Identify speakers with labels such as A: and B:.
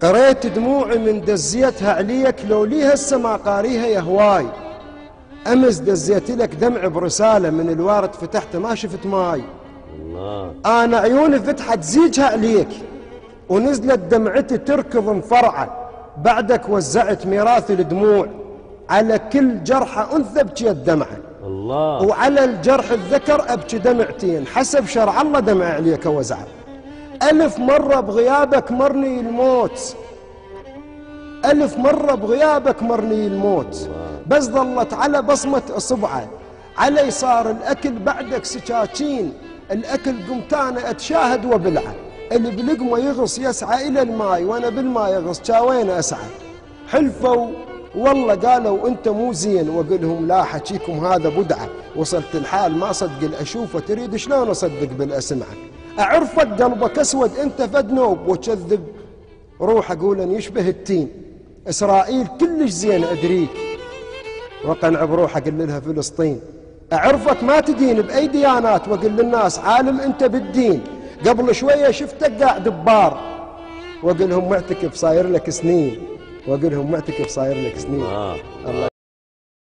A: قريت دموعي من دزيتها عليك، لو لي هسه ما قاريها يا هواي. امس دزيت لك دمع برسالة من الوارد فتحته ما شفت ماي.
B: الله.
A: انا عيوني فتحت زيجها عليك، ونزلت دمعتي تركض مفرعة. بعدك وزعت ميراث الدموع، على كل جرحة انثى بكيت دمعة.
B: الله.
A: وعلى الجرح الذكر ابكي دمعتين، حسب شرع الله دمع عليك وزعه. 1000 مرة بغيابك مرني الموت، 1000 مرة بغيابك مرني الموت. بس ظلت على بصمة اصبعه، علي صار الاكل بعدك سكاكين. الاكل قمت انا اتشاهد وبلعه، اللي بلقمه يغص يسعى الى الماي، وانا بالماي يغص كاوين اسعى. حلفوا والله قالوا انت مو زين، واقولهم لا حكيكم هذا بدعه. وصلت الحال ما صدق الاشوفه، تريد شلون اصدق بالاسمعه؟ اعرفك قلبك اسود انت فد نوب، وكذب روح اقول ان يشبه التين. اسرائيل كلش زين ادريك، وقنع بروح اقول لها فلسطين. اعرفك ما تدين باي ديانات، واقول للناس عالم انت بالدين. قبل شويه شفتك قاعد ببار، واقول لهم معتكف صاير لك سنين، واقول لهم معتكف صاير لك سنين. الله